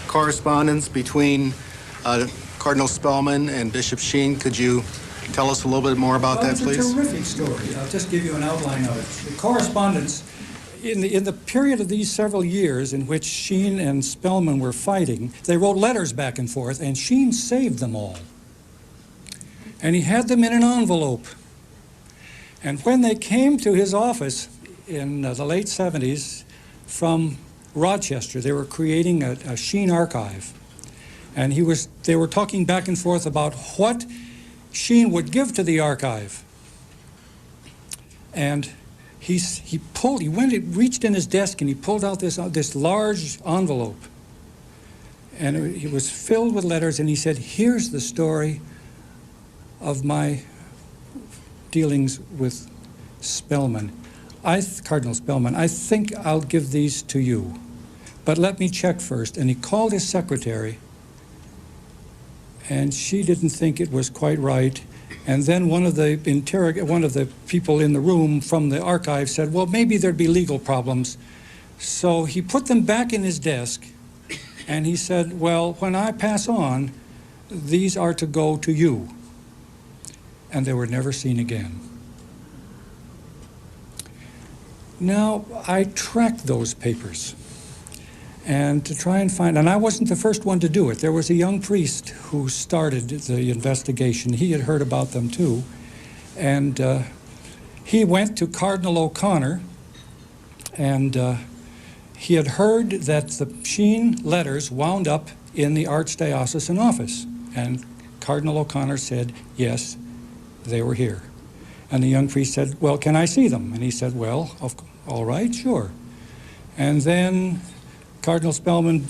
correspondence between Cardinal Spellman and Bishop Sheen. Could you tell us a little bit more about that, please? It's a terrific story. I'll just give you an outline of it. The correspondence, in the period of these several years in which Sheen and Spellman were fighting, they wrote letters back and forth, and Sheen saved them all. And he had them in an envelope. And when they came to his office in the late 70s from Rochester, they were creating a Sheen archive. And they were talking back and forth about what Sheen would give to the archive. And he reached in his desk and he pulled out this large envelope. And it was filled with letters, and he said, here's the story of my dealings with Spellman. Cardinal Spellman, I think I'll give these to you, but let me check first. And he called his secretary, and she didn't think it was quite right. And then one of the people in the room from the archive said, well, maybe there'd be legal problems. So he put them back in his desk, and he said, well, when I pass on, these are to go to you. And they were never seen again. Now, I tracked those papers, and to try and find, and I wasn't the first one to do it. There was a young priest who started the investigation. He had heard about them too, and he went to Cardinal O'Connor, and he had heard that the Sheen letters wound up in the Archdiocesan office, and Cardinal O'Connor said, yes, they were here. And the young priest said, well, can I see them? And he said, well, all right, sure. And then Cardinal Spellman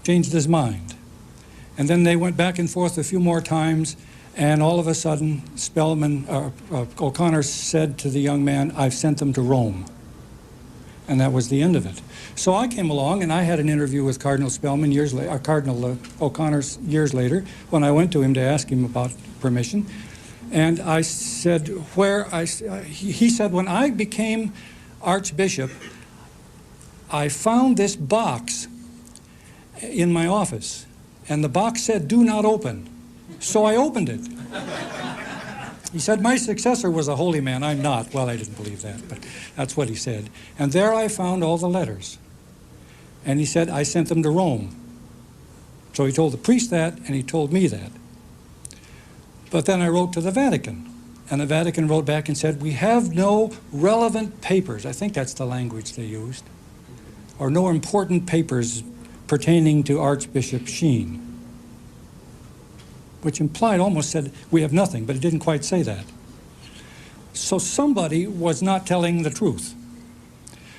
changed his mind. And then they went back and forth a few more times, and all of a sudden, O'Connor said to the young man, I've sent them to Rome. And that was the end of it. So I came along, and I had an interview with Cardinal Spellman Cardinal O'Connor years later, when I went to him to ask him about permission. And I said, he said, when I became Archbishop, I found this box, in my office, and the box said, "Do not open." So I opened it. He said, "My successor was a holy man. I'm not." Well, I didn't believe that, but that's what he said. And there I found all the letters. And he said, "I sent them to Rome." So he told the priest that, and he told me that. But then I wrote to the Vatican, and the Vatican wrote back and said, "We have no relevant papers." I think that's the language they used. Or no important papers pertaining to Archbishop Sheen. Which implied, almost said, we have nothing, but it didn't quite say that. So somebody was not telling the truth.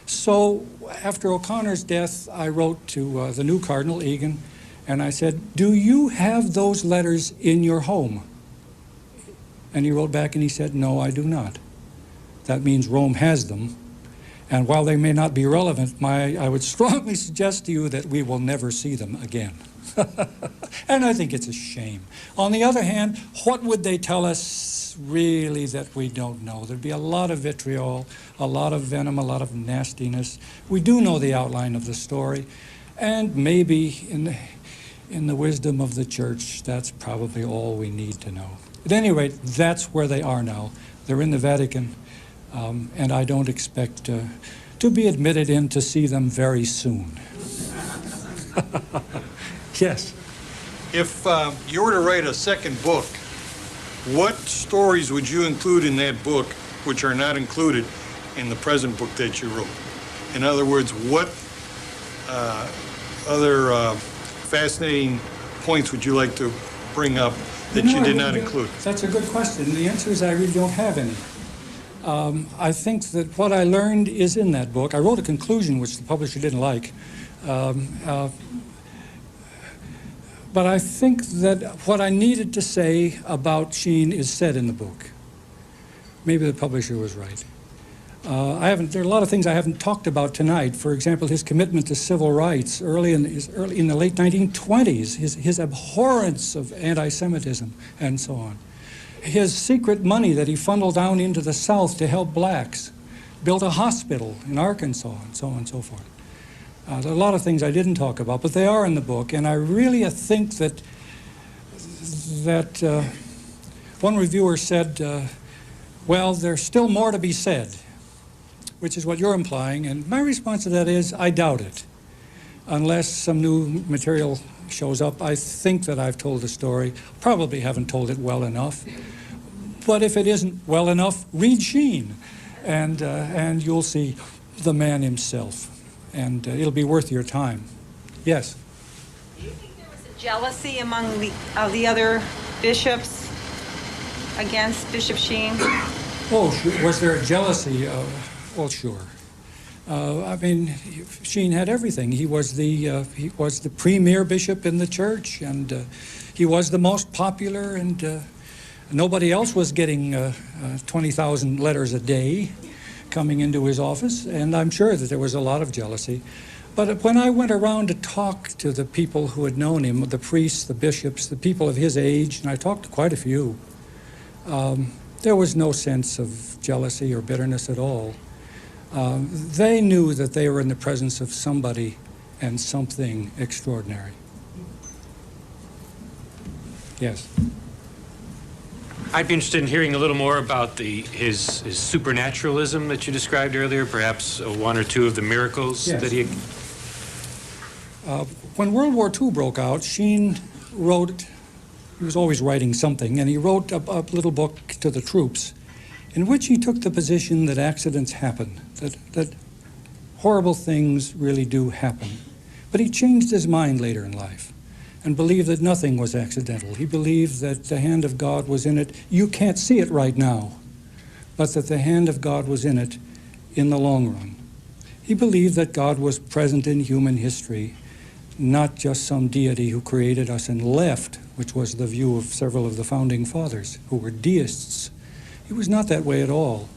So after O'Connor's death, I wrote to the new Cardinal, Egan, and I said, "Do you have those letters in your home?" And he wrote back and he said, "No, I do not." That means Rome has them. And while they may not be relevant, I would strongly suggest to you that we will never see them again. And I think it's a shame. On the other hand, what would they tell us really that we don't know? There'd be a lot of vitriol, a lot of venom, a lot of nastiness. We do know the outline of the story, and maybe in the wisdom of the church, that's probably all we need to know. At any rate, that's where they are now. They're in the Vatican, and I don't expect to be admitted in to see them very soon. Yes. If you were to write a second book, what stories would you include in that book which are not included in the present book that you wrote? In other words, what other fascinating points would you like to bring up that you did not include? That's a good question. The answer is I really don't have any. I think that what I learned is in that book. I wrote a conclusion which the publisher didn't like. But I think that what I needed to say about Sheen is said in the book. Maybe the publisher was right. There are a lot of things I haven't talked about tonight. For example, his commitment to civil rights early in the late 1920s, his abhorrence of anti-Semitism, and so on. His secret money that he funneled down into the South to help blacks, built a hospital in Arkansas, and so on and so forth. There are a lot of things I didn't talk about, but they are in the book, and I really think that one reviewer said, well, there's still more to be said, which is what you're implying, and my response to that is, I doubt it. Unless some new material shows up, I think that I've told the story. Probably haven't told it well enough. But if it isn't well enough, read Sheen, and you'll see the man himself. And it'll be worth your time. Yes? Do you think there was a jealousy among the other bishops against Bishop Sheen? Oh, was there a jealousy? Well, sure. I mean, Sheen had everything. He was the premier bishop in the church, and he was the most popular, and nobody else was getting 20,000 letters a day coming into his office, and I'm sure that there was a lot of jealousy. But when I went around to talk to the people who had known him, the priests, the bishops, the people of his age, and I talked to quite a few, there was no sense of jealousy or bitterness at all. They knew that they were in the presence of somebody and something extraordinary. Yes? I'd be interested in hearing a little more about his supernaturalism that you described earlier, perhaps one or two of the miracles that he... When World War II broke out, Sheen wrote, he was always writing something, and he wrote a little book to the troops in which he took the position that accidents happen, that horrible things really do happen. But he changed his mind later in life and believed that nothing was accidental. He believed that the hand of God was in it. You can't see it right now, but that the hand of God was in it in the long run. He believed that God was present in human history, not just some deity who created us and left, which was the view of several of the founding fathers who were deists. He was not that way at all.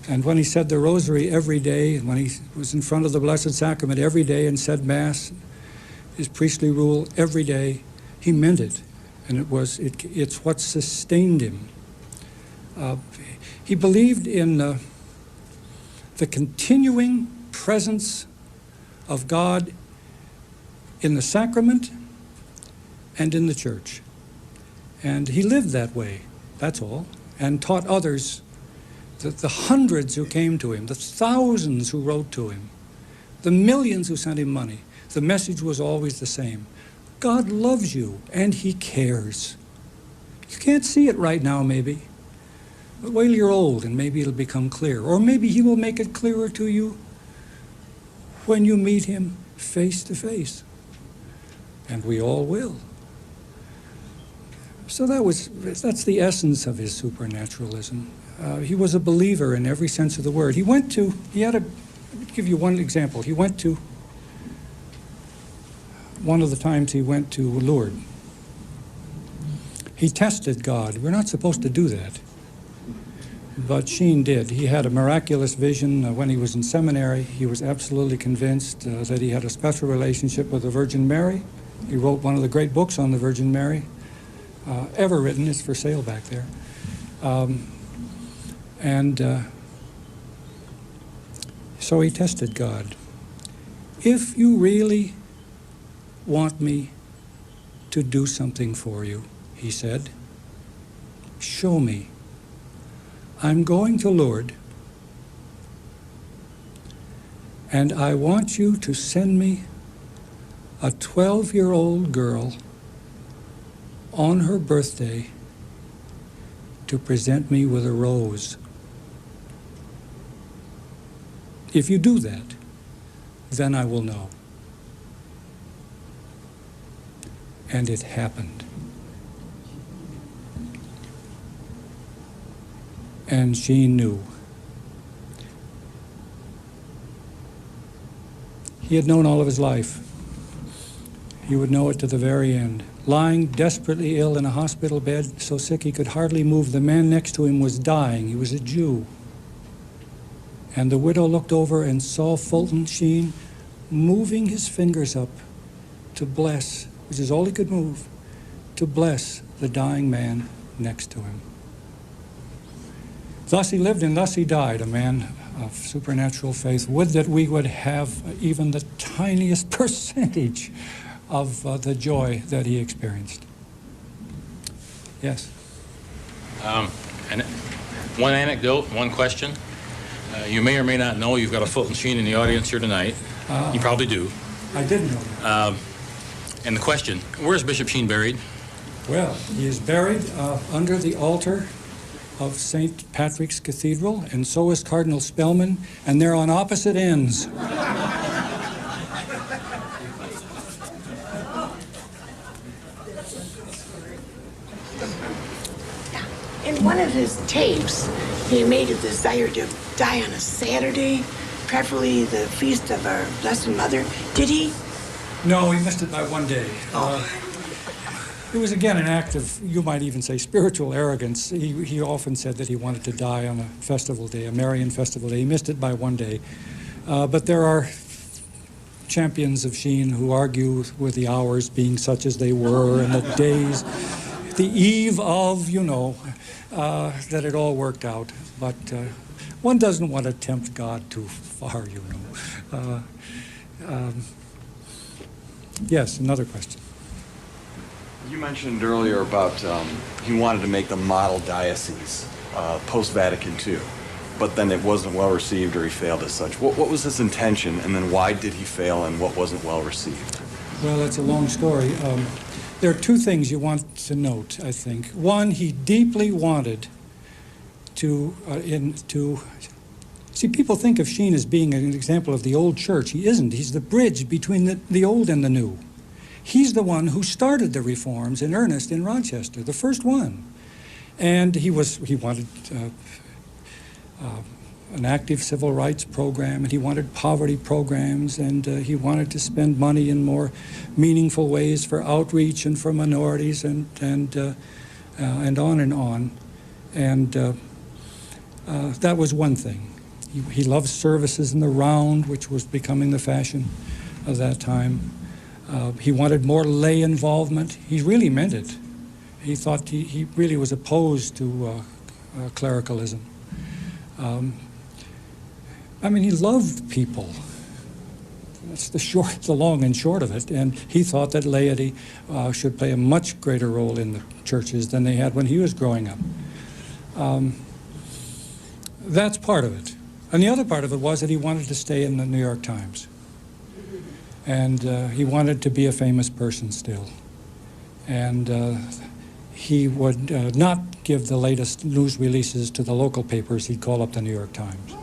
And when he said the rosary every day, and when he was in front of the Blessed Sacrament every day and said Mass, his priestly rule every day, he meant it. And it's what sustained him. He believed in the continuing presence of God in the sacrament and in the church. And he lived that way, that's all, and taught others, the hundreds who came to him, the thousands who wrote to him, the millions who sent him money. The message was always the same. God loves you, and he cares. You can't see it right now, maybe. But wait till you're old, and maybe it'll become clear. Or maybe he will make it clearer to you when you meet him face to face. And we all will. So that's the essence of his supernaturalism. He was a believer in every sense of the word. Let me give you one example. One of the times he went to Lourdes. He tested God. We're not supposed to do that. But Sheen did. He had a miraculous vision when he was in seminary. He was absolutely convinced that he had a special relationship with the Virgin Mary. He wrote one of the great books on the Virgin Mary ever written. It's for sale back there. So he tested God. If you really want me to do something for you, he said, show me. I'm going to Lourdes, and I want you to send me a 12-year-old girl on her birthday to present me with a rose. If you do that, then I will know. And it happened. And Sheen knew. He had known all of his life. He would know it to the very end. Lying desperately ill in a hospital bed, so sick he could hardly move. The man next to him was dying. He was a Jew. And the widow looked over and saw Fulton Sheen moving his fingers up to bless, which is all he could move, to bless the dying man next to him. Thus he lived and thus he died, a man of supernatural faith. Would that we would have even the tiniest percentage of the joy that he experienced. Yes? And one anecdote, one question. You may or may not know you've got a Fulton Sheen in the audience here tonight. You probably do. I didn't know that. And the question, where's Bishop Sheen buried? Well, he is buried under the altar of St. Patrick's Cathedral, and so is Cardinal Spellman, and they're on opposite ends. In one of his tapes, he made a desire to die on a Saturday, preferably the feast of our Blessed Mother. Did he? No, he missed it by one day. It was, again, an act of, you might even say, spiritual arrogance. He often said that he wanted to die on a festival day, a Marian festival day. He missed it by one day. But there are champions of Sheen who argue with the hours being such as they were and the days, the eve of, that it all worked out. But one doesn't want to tempt God too far, Yes, another question. You mentioned earlier about he wanted to make the model diocese post-Vatican II, but then it wasn't well received or he failed as such. What was his intention, and then why did he fail and what wasn't well received? Well, that's a long story. There are two things you want to note, I think. One, he deeply wanted to see, people think of Sheen as being an example of the old church. He isn't. He's the bridge between the old and the new. He's the one who started the reforms in earnest in Rochester, the first one. And he wanted an active civil rights program, and he wanted poverty programs, and he wanted to spend money in more meaningful ways for outreach and for minorities, and on and on. And that was one thing. He loved services in the round, which was becoming the fashion of that time. He wanted more lay involvement. He really meant it. He thought he really was opposed to clericalism. He loved people. That's the long and short of it. And he thought that laity should play a much greater role in the churches than they had when he was growing up. That's part of it. And the other part of it was that he wanted to stay in the New York Times. And he wanted to be a famous person still. And he would not give the latest news releases to the local papers. He'd call up the New York Times.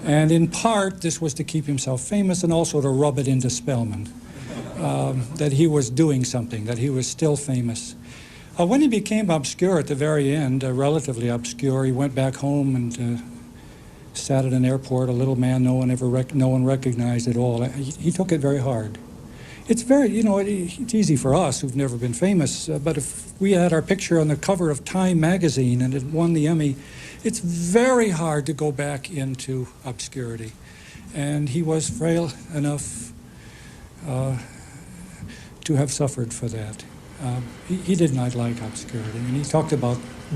And in part, this was to keep himself famous and also to rub it into Spellman, that he was doing something, that he was still famous. When he became obscure at the very end, relatively obscure, he went back home and sat at an airport, a little man no one recognized at all. He took it very hard. It's very, it's easy for us who've never been famous, but if we had our picture on the cover of Time magazine and it won the Emmy, it's very hard to go back into obscurity. And he was frail enough to have suffered for that. He did not like obscurity, and he talked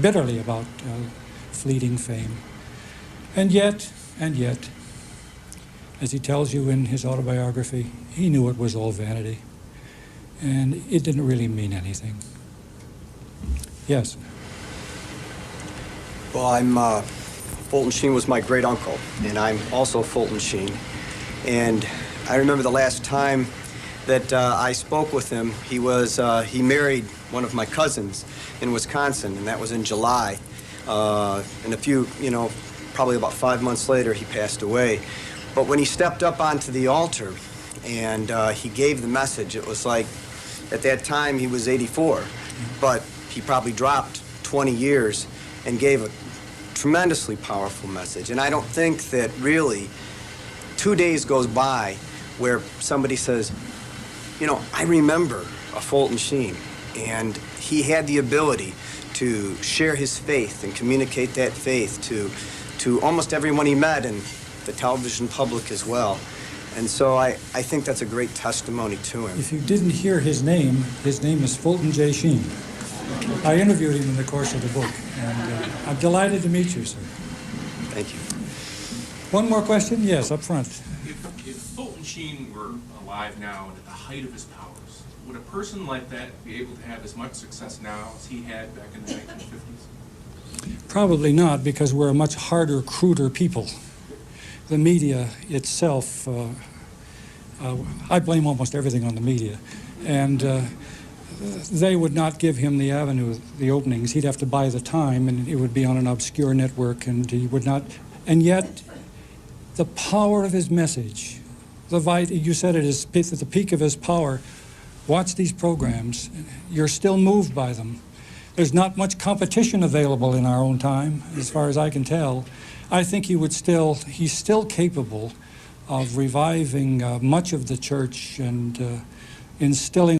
bitterly about fleeting fame. And yet, as he tells you in his autobiography, he knew it was all vanity, and it didn't really mean anything. Yes? Well, Fulton Sheen was my great uncle, and I'm also Fulton Sheen. And I remember the last time that I spoke with him, he married one of my cousins in Wisconsin, and that was in July. And probably about 5 months later, he passed away. But when he stepped up onto the altar and he gave the message, it was like, at that time, he was 84, but he probably dropped 20 years and gave a tremendously powerful message. And I don't think that really 2 days goes by where somebody says, I remember a Fulton Sheen, and he had the ability to share his faith and communicate that faith to almost everyone he met and the television public as well. And so I think that's a great testimony to him. If you didn't hear his name is Fulton J. Sheen. I interviewed him in the course of the book, and I'm delighted to meet you, sir. Thank you. One more question? Yes, up front. If Fulton Sheen were alive now and at the height of his powers, would a person like that be able to have as much success now as he had back in the 1950s? Probably not, because we're a much harder, cruder people. The media itself, I blame almost everything on the media, and they would not give him the avenue, the openings. He'd have to buy the time, and it would be on an obscure network, and he would not. And yet, the power of his message, you said it is at the peak of his power. Watch these programs. You're still moved by them. There's not much competition available in our own time, as far as I can tell. I think he's still capable of reviving much of the church and instilling